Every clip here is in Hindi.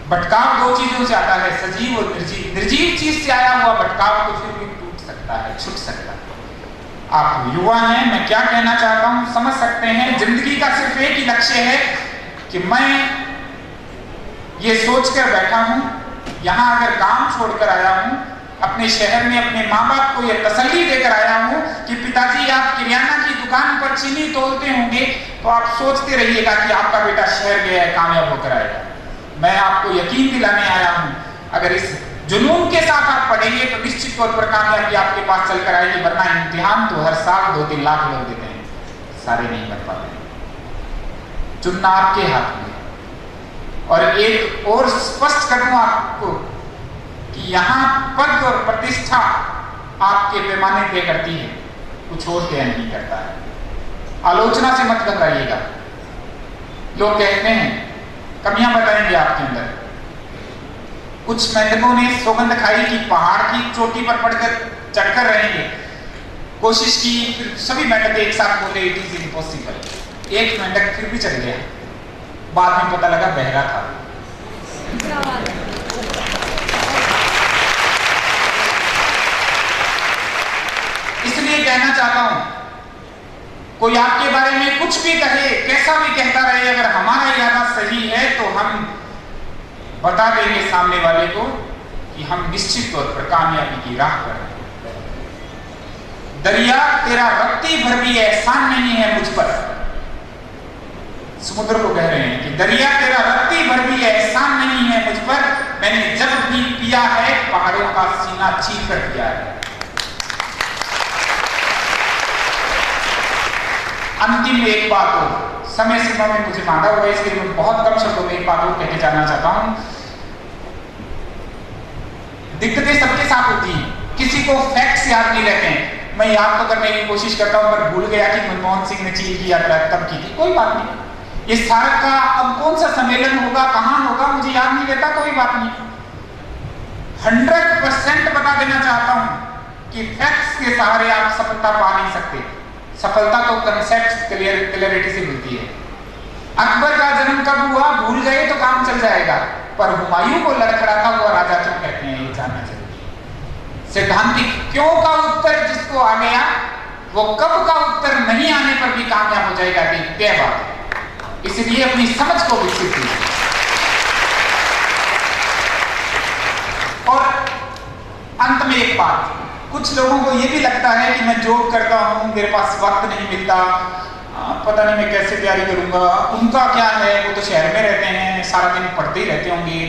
भटकाव दो चीजों से आता है, सजीव और निर्जीव। निर्जीव चीज से आया हुआ भटकाव तो फिर भी टूट सकता है, छूट सकता है। आप युवा हैं, मैं क्या कहना चाहता हूं समझ सकते हैं। जिंदगी का सिर्फ एक ही लक्ष्य है कि मैं ये सोचकर बैठा हूं, यहां अगर गांव छोड़कर आया हूं, अपने शहर में अपने माँ बाप को यह तसल्ली देकर आया हूं कि पिताजी आप किराना की दुकान पर चीनी तोलते होंगे, तो आप सोचते रहिएगा कि आपका बेटा शहर गया है, कामयाब होकर आएगा। मैं आपको यकीन दिलाने आया हूं, अगर इस जुनून के साथ आप पढ़ेंगे तो निश्चित तौर पर कामयाबी आपके पास चलकर आएगी। वरना इम्तिहान तो हर साल 2-3 लाख लोग देते हैं, सारे नहीं कर पाते। चुनना आपके हाथ में। और एक और स्पष्ट कर दूं आपको कि यहाँ पद और प्रतिष्ठा आपके पैमाने तय करती है, कुछ और तय नहीं करता है। आलोचना से मत घबराइएगा। लोग कहते हैं, कमियां बताएंगे आपके अंदर। कुछ मेंढकों ने सौगंध खाई कि पहाड़ की चोटी पर चढ़कर रहेंगे, कोशिश की, फिर सभी मेंढक एक साथ बोले इट इज इम्पॉसिबल। एक मेंढक फिर भी चढ़ गया, बाद में पता लगा बहरा था। इसलिए कहना चाहता हूं, कोई आपके बारे में कुछ भी कहे, कैसा भी कहता रहे, अगर हमारा इरादा सही है तो हम बता देंगे सामने वाले को कि हम निश्चित तौर पर कामयाबी की राह पर हैं। दरिया तेरा रत्ती भर भी एहसान नहीं है मुझ पर। समुद्र को कह रहे हैं कि दरिया तेरा रत्ती भर भी एहसान नहीं है मुझ पर, मैंने जब भी पिया है पहाड़ों का सीना चीर कर पिया है। अंतिम एक बात हो, समय सीमा में मुझे बांधा हुआ है, इसलिए मैं बहुत कम शब्दों में एक बात को कहते जाना चाहता हूं। दिक्कतें सबके साथ होती हैं, किसी को फैक्ट्स याद नहीं रहते हैं। मैं याद तो करने की कोशिश करता हूं पर भूल गया कि मनमोहन सिंह ने चीन की यात्रा कब की थी। कोई बात नहीं, इस सार्क का अब कौन सा सम्मेलन होगा, कहां होगा, मुझे याद नहीं रहता, कोई बात नहीं। 100% बता देना चाहता हूं कि फैक्ट्स के सहारे आप सफलता पा नहीं सकते। सफलता तो कंसेप्ट क्लियरिटी से मिलती है। अकबर का जन्म कब हुआ भूल गए तो काम चल जाएगा, पर हुमायूं को लड़खड़ाता हुआ राजा क्यों कहते हैं, ये जानना चाहिए। सैद्धांतिक क्यों का उत्तर जिसको आ गया, वो कब का उत्तर नहीं आने पर भी कामयाब हो जाएगा, ये तय बात है। इसलिए अपनी समझ को विकसित कीजिए। और अंत में एक बात, कुछ लोगों को ये भी लगता है कि मैं जॉब करता हूं, मेरे पास वक्त नहीं मिलता, पता नहीं मैं कैसे तैयारी करूंगा। उनका क्या है, वो तो शहर में रहते हैं, सारा दिन पढ़ते ही रहते होंगे।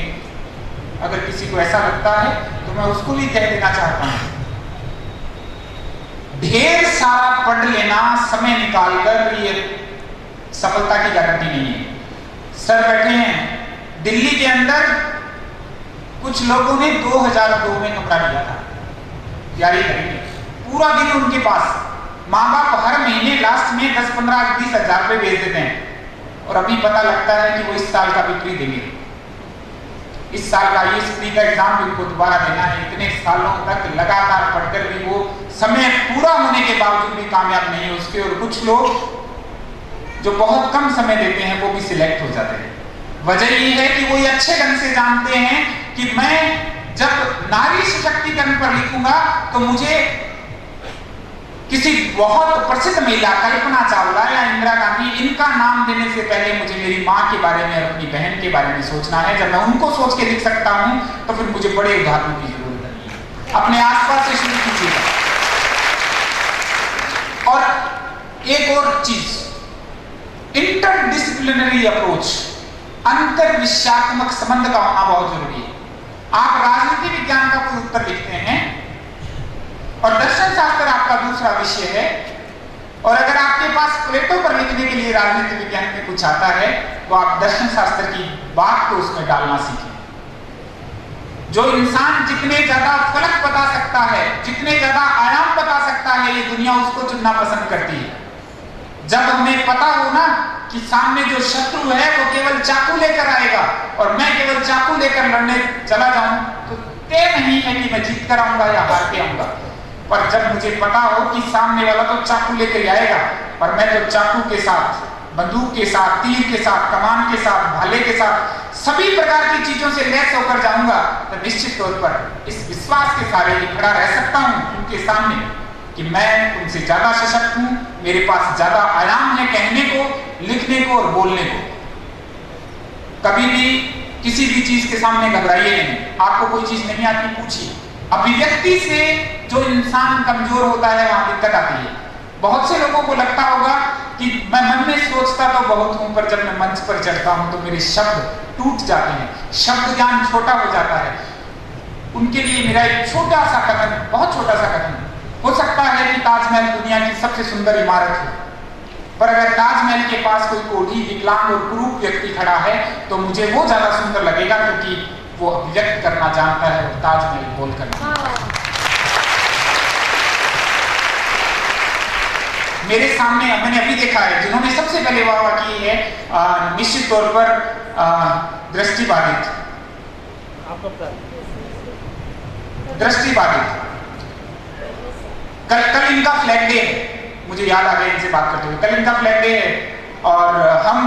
अगर किसी को ऐसा लगता है तो मैं उसको भी कह देना चाहता हूं, ढेर सारा पढ़ लेना समय निकालकर ये सफलता की गारंटी नहीं है। सर बैठे हैं दिल्ली के अंदर, कुछ लोगों ने 2002 में कमरा लिया था, तैयारी करेंगे, पूरा दिन उनके पास। माँ बाप हर महीने लास्ट में 10, 15, 20 हजार रुपए भेज देते हैं, और अभी पता लगता है कि वो इस साल का भी प्री देंगे। इस साल का ये प्री का एग्जाम भी उनको दोबारा देना है। इतने सालों तक लगातार पढ़कर भी वो समय पूरा होने के बावजूद भी कामयाब नहीं है उसके। और कुछ लोग जो बहुत कम समय देते हैं वो भी सिलेक्ट हो जाते हैं। वजह ये है कि वो ये अच्छे ढंग से जानते हैं कि मैं जब नारी सशक्तिकरण पर लिखूंगा तो मुझे किसी बहुत प्रसिद्ध महिला कल्पना चावला या इंदिरा गांधी, इनका नाम देने से पहले मुझे मेरी माँ के बारे में और अपनी बहन के बारे में सोचना है। जब मैं उनको सोच के लिख सकता हूं तो फिर मुझे बड़े उदाहरणों की जरूरत नहीं है। अपने आसपास से शुरू कीजिएगा। और एक और चीज, इंटरडिसिप्लिनरी अप्रोच, अंतर विषयात्मक संबंध का होना बहुत जरूरी है। आप राजनीति विज्ञान का कोई उत्तर लिखते हैं और दर्शन शास्त्र आपका दूसरा विषय है, और अगर आपके पास प्लेटो पर लिखने के लिए राजनीति विज्ञान में कुछ आता है तो आप दर्शन शास्त्र की बात को उसमें डालना सीखें। जो इंसान जितने ज्यादा फलक बता सकता है, जितने ज्यादा आयाम बता सकता है, ये दुनिया उसको चुनना पसंद करती है। जब हमें पता हो ना कि सामने जो शत्रु है वो केवल चाकू लेकर आएगा और मैं केवल चाकू लेकर लड़ने चला जाऊं, तो तय नहीं है कि मैं जीत कर आऊंगा या हार के आऊंगा। पर जब मुझे पता हो कि सामने वाला तो चाकू लेकर आएगा, पर मैं तो चाकू के साथ, बंदूक के साथ, तीर के साथ, कमान के साथ, भाले के साथ सभी प्रकार की चीजों से लैस होकर जाऊंगा, तो निश्चित तौर पर इस विश्वास के सारे खड़ा रह सकता हूं उनके सामने कि मैं तुमसे ज्यादा सशक्त हूं, मेरे पास ज्यादा आयाम है कहने को, लिखने को और बोलने को। कभी भी किसी भी चीज के सामने घबराइए नहीं। आपको कोई चीज नहीं आती, पूछिए। अभिव्यक्ति से जो इंसान कमजोर होता है वहां दिक्कत आती है। बहुत से लोगों को लगता होगा कि मैं मन में सोचता तो बहुत हूं, पर जब मैं मंच पर चढ़ता हूं तो मेरे शब्द टूट जाते हैं, शब्द ज्ञान छोटा हो जाता है। उनके लिए मेरा एक छोटा सा कथन, बहुत छोटा सा कथन, हो सकता है कि ताजमहल दुनिया की सबसे सुंदर इमारत हो, पर अगर ताजमहल के पास कोई कोढ़ी, विकलांग और कुरूप व्यक्ति खड़ा है तो मुझे वो ज्यादा सुंदर लगेगा, क्योंकि वो अभिव्यक्त करना जानता है और ताजमहल बोल कर। मेरे सामने मैंने अभी देखा है, जिन्होंने सबसे पहले वाह की है निश्चित तौर पर दृष्टिबाधित। कल इनका फ्लैग डे है, मुझे याद आ गया इनसे बात करते हुए। कल इनका फ्लैग डे है और हम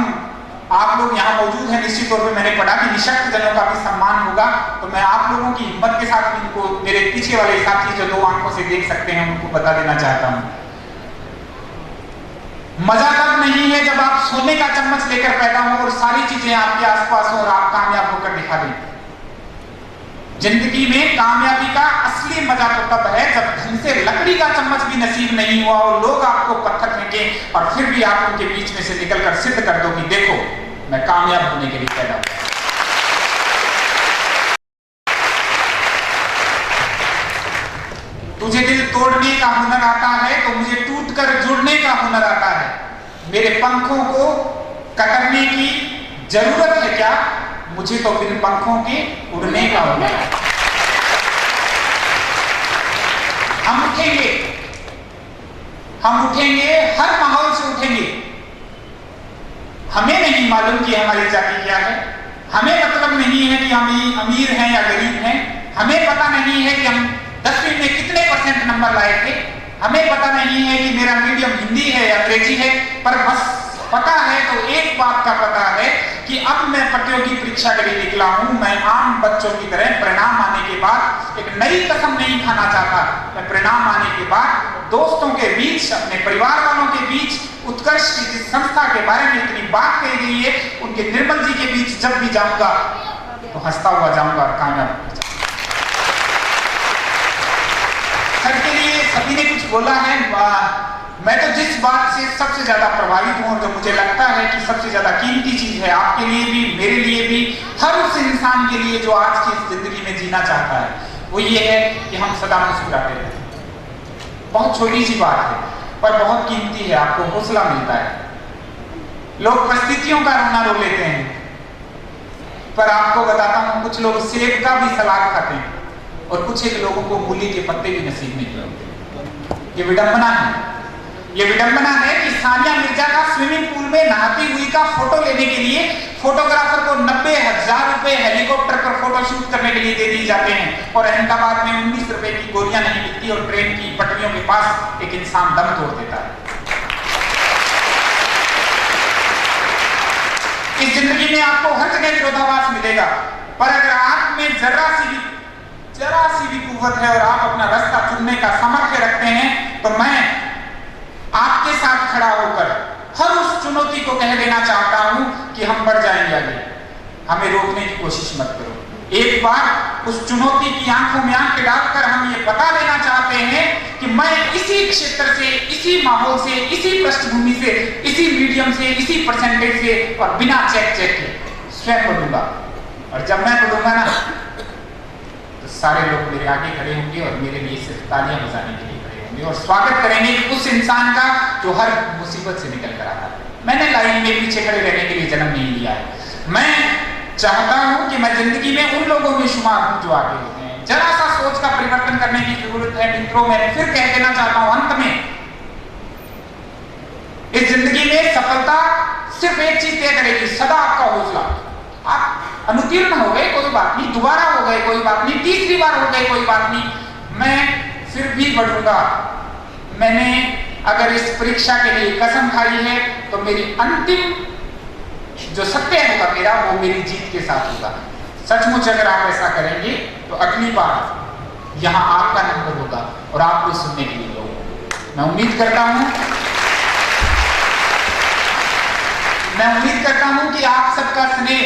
आप लोग यहाँ मौजूद हैं। निश्चित तौर पे मैंने पढ़ा कि निशक्त जनों का भी सम्मान होगा, तो मैं आप लोगों की हिम्मत के साथ इनको, मेरे पीछे वाले साथी जो 2 आंखों से देख सकते हैं, उनको बता देना चाहता हूँ। मजा तब नहीं है जब आप सोने का चम्मच लेकर पैदा हो और सारी चीजें आपके आसपास हो और आप कामयाब होकर दिखा दें। जिंदगी में कामयाबी का असली मजा तो तब है जब ढंग से लकड़ी का चम्मच भी नसीब नहीं हुआ और लोग आपको पत्थर फेंके और फिर भी आप उनके बीच में से निकलकर सिद्ध कर दो कि देखो मैं कामयाब होने के लिए पैदा हुआ। तुझे दिल तोड़ने का हुनर आता है तो मुझे टूटकर जुड़ने का हुनर आता है। मेरे पंखों को कतरने की जरूरत है क्या, मुझे तो बिन पंखों के उड़ने का हुनर है। हम उठेंगे, हर माहौल से उठेंगे। हमें नहीं मालूम कि हमारी जाति क्या है, हमें मतलब नहीं है कि हम अमीर हैं या गरीब हैं, हमें पता नहीं है कि हम 10वीं में कितने % नंबर लाए थे, हमें पता नहीं है कि मेरा मीडियम हिंदी है या अंग्रेजी है, पर बस पता है तो एक बात का पता है कि अब मैं प्रतियोगी परीक्षा के लिए निकला हूं। मैं आम बच्चों की तरह परिणाम आने के बाद एक नई कसम नहीं खाना चाहता। मैं परिणाम आने के बाद दोस्तों के बीच, अपने परिवार वालों के बीच, उत्कर्ष की जिस संस्था के बारे में इतनी बात कही गई है, उनके निर्मल जी के बीच जब भी जाऊंगा तो हंसता हुआ जाऊंगा और कामयाब। सबके लिए सभी ने कुछ बोला है। मैं तो जिस बात से सबसे ज्यादा प्रभावित हूं, जो मुझे लगता है कि सबसे ज्यादा कीमती चीज है आपके लिए भी, मेरे लिए भी, हर उस इंसान के लिए जो आज की जिंदगी में जीना चाहता है, वो ये है कि हम सदा मुस्कुराते रहें। बहुत छोटी सी बात है पर बहुत कीमती है, आपको हौसला मिलता है। लोग परिस्थितियों का रोना रो लेते हैं, पर आपको बताता हूं कुछ लोग सेब का भी सलाद खाते हैं और कुछ एक लोगों को मूली के पत्ते भी नसीब नहीं होते। ये विडंबना है। ये विडंबना है कि सानिया मिर्जा का स्विमिंग पूल में नहाती हुई का फोटो लेने के लिए फोटोग्राफर को 90,000 रुपए हेलीकॉप्टर पर फोटो शूट करने के लिए दे दिए जाते हैं और अहमदाबाद में 19 रुपए की गोलियां नहीं मिलती और ट्रेन की पटरियों के पास एक इंसान दम तोड़ देता है। इस जिंदगी में आपको हर जगह विरोधाभास मिलेगा, पर अगर आप में जरा सी भी कुव्वत है और आप अपना रास्ता चुनने का सामर्थ्य रखते हैं, तो मैं आपके साथ खड़ा होकर हर उस चुनौती को कह देना चाहता हूं कि हम बढ़ जाएंगे आगे। हमें रोकने की कोशिश मत करो। एक बार उस चुनौती की आंखों में आंखें डालकर हम ये बता देना चाहते हैं कि मैं इसी क्षेत्र से, इसी माहौल से, इसी पृष्ठभूमि से, इसी मीडियम से, इसी परसेंटेज से और बिना चेक के स्वयं बढ़ूंगा। और जब मैं बढ़ूंगा ना तो सारे लोग मेरे आगे खड़े होंगे और मेरे लिए सिर्फ तालियां बजाने के लिए और स्वागत करेंगे उस इंसान का जो हर मुसीबत से निकल कर आता है। मैंने लाइन में पीछे खड़े रहने के लिए जन्म नहीं लिया है। मैं चाहता हूं कि मैं जिंदगी में उन लोगों में शुमार हूं जो आगे होते हैं। जरा सा सोच का परिवर्तन करने की जरूरत है मित्रों। मैं फिर कह देना चाहता हूं अंत में, इस जिंदगी में सफलता सिर्फ एक चीज तय करेगी, सदा आपका हौसला। आप अनुतीर्ण हो गए कोई बात नहीं, दोबारा हो गए कोई बात नहीं, तीसरी बार हो गए कोई बात नहीं, मैं फिर भी बढ़ूंगा। मैंने अगर इस परीक्षा के लिए कसम खाई है तो मेरी अंतिम जो सत्य होगा मेरा वो मेरी जीत के साथ होगा। सचमुच अगर आप ऐसा करेंगे तो अगली बार यहाँ आपका नंबर होगा और आपको सुनने के लिए लोग होंगे। मैं उम्मीद करता हूँ कि आप सबका स्नेह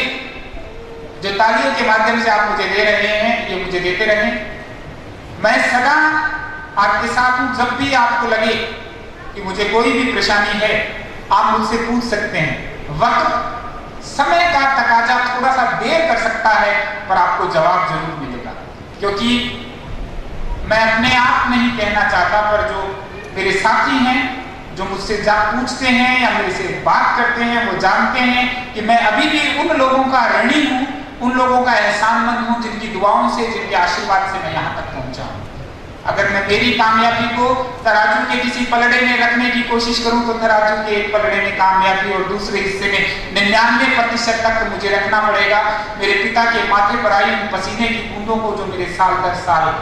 जो तालियों के माध्यम से आप मुझे दे रहे हैं ये मुझे देते रहें। मैं सदा आपके साथ हूँ। जब भी आपको लगे कि मुझे कोई भी परेशानी है आप मुझसे पूछ सकते हैं। वक्त समय का तकाजा थोड़ा सा देर कर सकता है पर आपको जवाब जरूर मिलेगा, क्योंकि मैं अपने आप नहीं कहना चाहता पर जो मेरे साथी हैं जो मुझसे पूछते हैं या मेरे से बात करते हैं वो जानते हैं कि मैं अभी भी उन लोगों का ऋणी हूँ, उन लोगों का एहसानमंद हूँ जिनकी दुआओं से, जिनके आशीर्वाद से मैं यहाँ तक पहुँचा हूँ। अगर मैं मेरी कामयाबी को तराजू के किसी पलड़े में रखने की कोशिश करूं तो तराजू के एक पलड़े में कामयाबी और दूसरे हिस्से में 99% तक तो मुझे रखना पड़ेगा। मेरे पिता के माथे पर आई पसीने की बूंदों को जो मेरे साल दर साल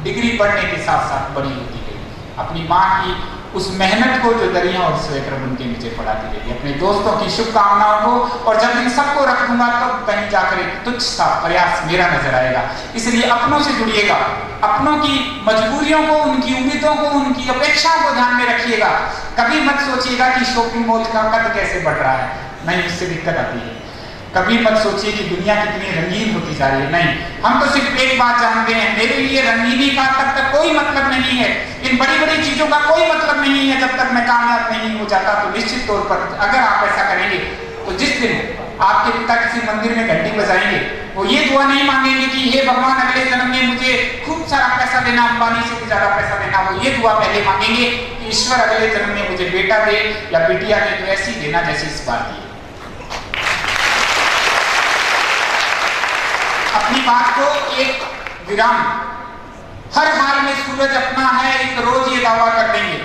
डिग्री बढ़ने के साथ साथ बड़ी होती गई, अपनी माँ की उस मेहनत को जो दरिया और स्वेटर बन के मुझे पढ़ाती गई, अपने दोस्तों की शुभकामनाओं को, और जब इन सबको रख दूंगा तो कहीं जाकर एक तुच्छ सा प्रयास मेरा नजर आएगा। इसलिए अपनों से जुड़िएगा, अपनों की मजबूरियों को, उनकी उम्मीदों को, उनकी अपेक्षाओं को ध्यान में रखिएगा। कभी मत सोचिएगा कि शॉपिंग मॉल का कद कैसे बढ़ रहा है, नहीं, उससे दिक्कत आती है। कभी मत सोचिए कि दुनिया कितनी रंगीन होती जा रही है, नहीं। हम तो सिर्फ एक बात जानते हैं, मेरे लिए रंगीनी का तब तक कोई मतलब नहीं है, इन बड़ी बड़ी चीजों का कोई मतलब नहीं है जब तक मैं कामयाब नहीं हो जाता। तो निश्चित तौर पर अगर आप ऐसा करेंगे तो जिस दिन आपके पिता किसी मंदिर में घंटी बजाएंगे वो ये दुआ नहीं मांगेंगे कि हे भगवान अगले जन्म में मुझे खूब सारा पैसा देना, अंबानी से भी ज्यादा पैसा देना। वो ये दुआ पहले मांगेंगे कि ईश्वर अगले जन्म में मुझे बेटा दे या बेटिया दे तो ऐसी देना जैसी इस बार दी। अपनी बात को एक विराम, हर हाल में सूरज अपना है, एक रोज ये दावा कर देंगे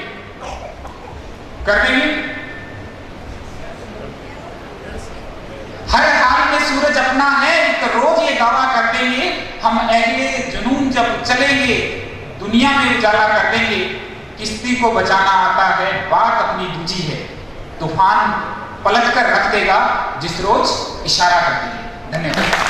हर हाल में सूरज अपना है, एक रोज ये दावा कर देंगे। हम अहले जुनून जब चलेंगे दुनिया में उजाला कर देंगे। किश्ती को बचाना आता है, बात अपनी दूजी है, तूफान पलट कर रख देगा जिस रोज इशारा कर देंगे। धन्यवाद।